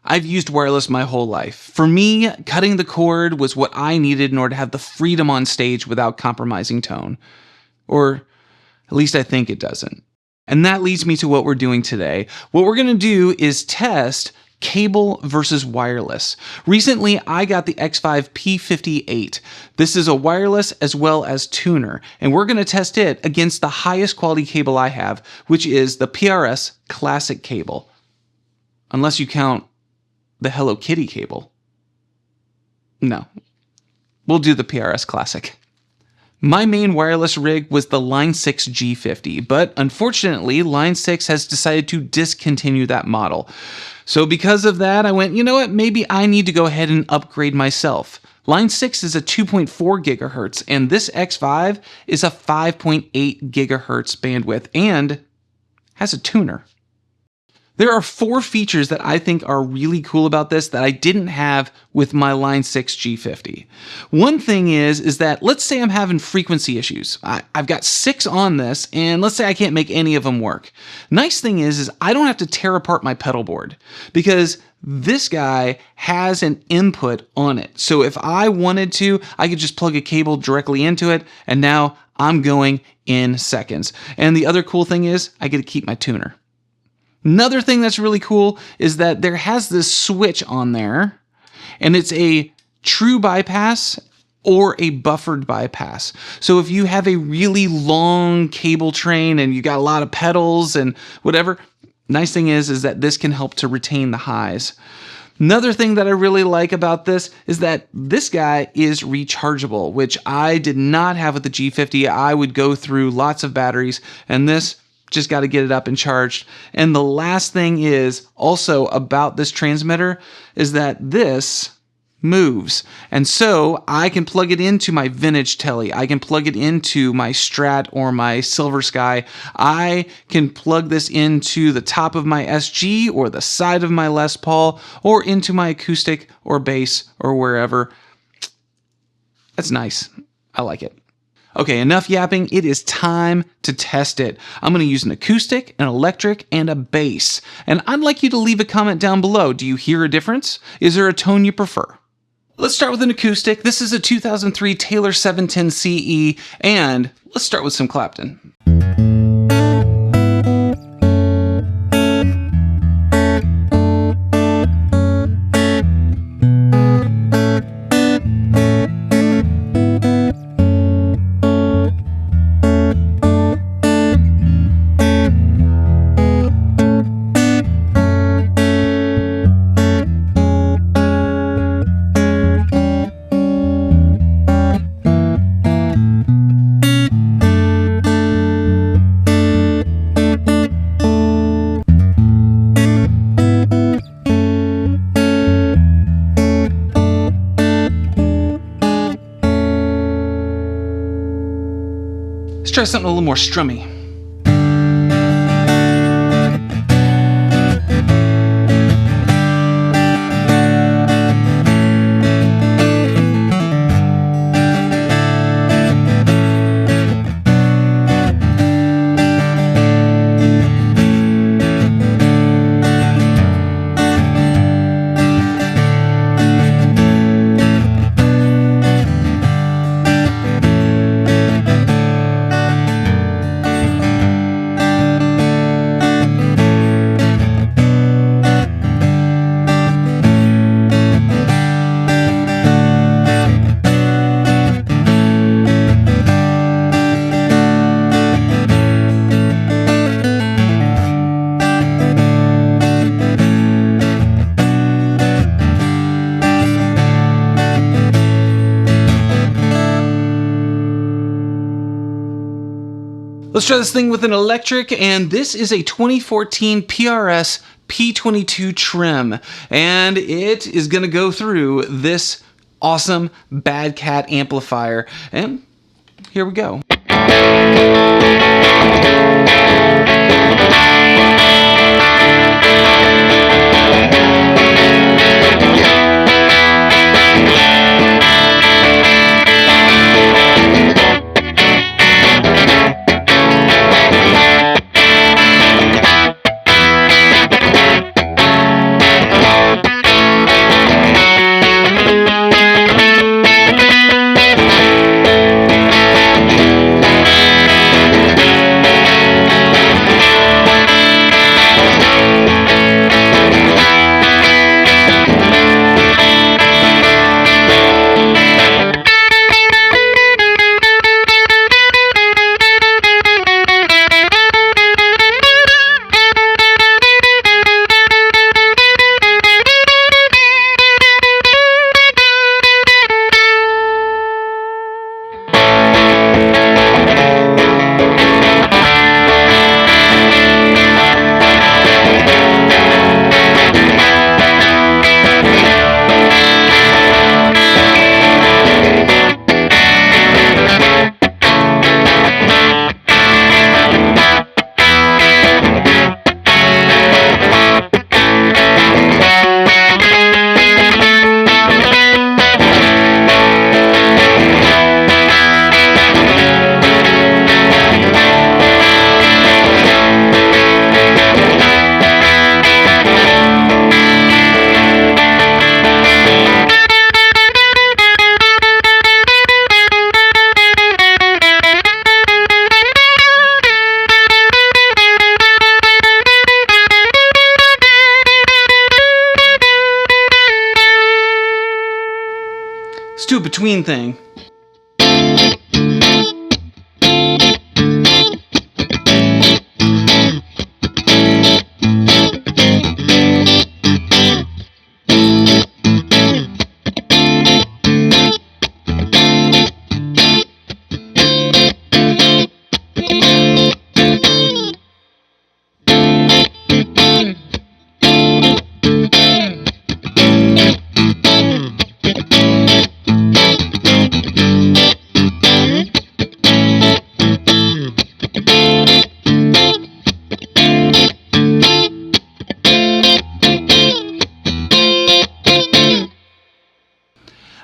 I've used wireless my whole life. For me, cutting the cord was what I needed in order to have the freedom on stage without compromising tone. Or at least I think it doesn't. And that leads me to what we're doing today. What we're going to do is test cable versus wireless. Recently, I got the Xvive P58. This is a wireless as well as tuner, and we're going to test it against the highest quality cable I have, which is the PRS Classic cable. Unless you count the Hello Kitty cable. No, we'll do the PRS Classic. My main wireless rig was the Line 6 G50, but unfortunately, Line 6 has decided to discontinue that model. So because of that, I went, you know what, maybe I need to go ahead and upgrade myself. Line 6 is a 2.4 gigahertz, and this Xvive is a 5.8 gigahertz bandwidth and has a tuner. There are 4 features that I think are really cool about this that I didn't have with my Line 6 G50. One thing is that let's say I'm having frequency issues. I've got 6 on this, and let's say I can't make any of them work. Nice thing is I don't have to tear apart my pedal board because this guy has an input on it. So if I wanted to, I could just plug a cable directly into it, and now I'm going in seconds. And the other cool thing is I get to keep my tuner. Another thing that's really cool is that there has this switch on there, and it's a true bypass or a buffered bypass. So if you have a really long cable train and you got a lot of pedals and whatever, nice thing is that this can help to retain the highs. Another thing that I really like about this is that this guy is rechargeable, which I did not have with the G50. I would go through lots of batteries, and this just got to get it up and charged. And the last thing is also about this transmitter is that this moves. And so I can plug it into my vintage telly. I can plug it into my Strat or my Silver Sky. I can plug this into the top of my SG or the side of my Les Paul or into my acoustic or bass or wherever. That's nice. I like it. Okay, enough yapping. It is time to test it. I'm going to use an acoustic, an electric, and a bass. And I'd like you to leave a comment down below. Do you hear a difference? Is there a tone you prefer? Let's start with an acoustic. This is a 2003 Taylor 710 CE, and let's start with some Clapton. Let's try something a little more strummy. Let's try this thing with an electric, and this is a 2014 PRS P22 Trem, and it is going to go through this awesome Bad Cat amplifier, and here we go. do a between thing.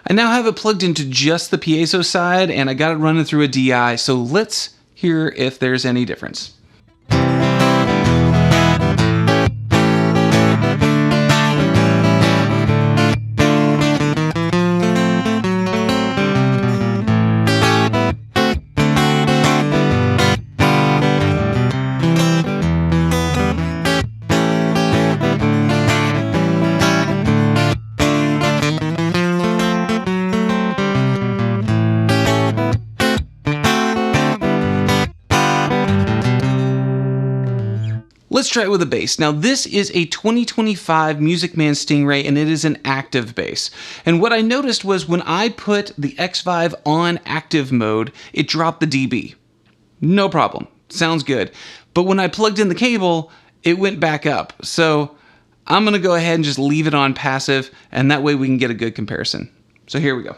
I now have it plugged into just the piezo side, and I got it running through a DI, so let's hear if there's any difference. Let's try it with a bass. Now this is a 2025 Music Man Stingray, and it is an active bass. And what I noticed was when I put the Xvive on active mode, it dropped the dB. No problem, sounds good. But when I plugged in the cable, it went back up. So I'm gonna go ahead and just leave it on passive, and that way we can get a good comparison. So here we go.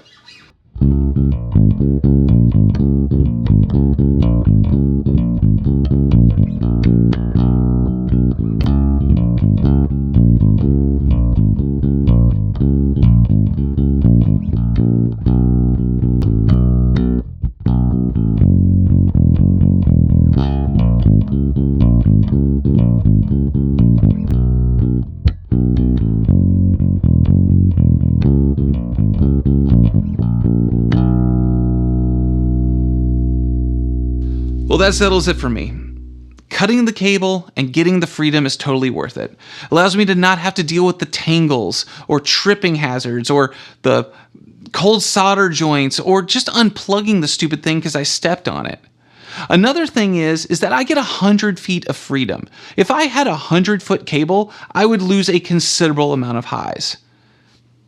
Well, that settles it for me. Cutting the cable and getting the freedom is totally worth it. Allows me to not have to deal with the tangles or tripping hazards or the cold solder joints or just unplugging the stupid thing because I stepped on it. Another thing is that I get 100 feet of freedom. If I had a 100-foot cable, I would lose a considerable amount of highs.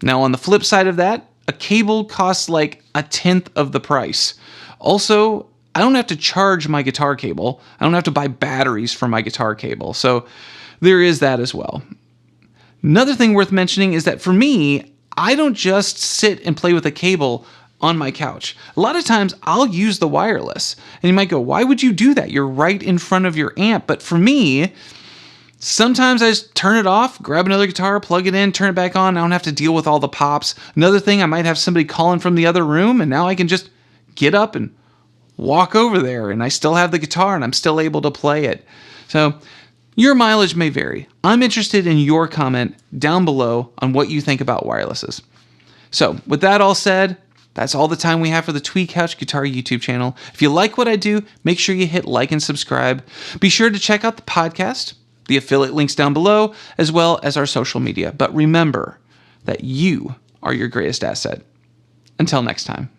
Now, on the flip side of that, a cable costs like 1/10 of the price. Also, I don't have to charge my guitar cable. I don't have to buy batteries for my guitar cable. So there is that as well. Another thing worth mentioning is that for me, I don't just sit and play with a cable on my couch. A lot of times I'll use the wireless. And you might go, why would you do that? You're right in front of your amp. But for me, sometimes I just turn it off, grab another guitar, plug it in, turn it back on. I don't have to deal with all the pops. Another thing, I might have somebody calling from the other room, and now I can just get up and walk over there, and I still have the guitar, and I'm still able to play it. So your mileage may vary. I'm interested in your comment down below on what you think about wirelesses. So with that all said, that's all the time we have for the Tweed Couch Guitar YouTube channel. If you like what I do, make sure you hit like and subscribe. Be sure to check out the podcast, the affiliate links down below, as well as our social media. But remember that you are your greatest asset. Until next time.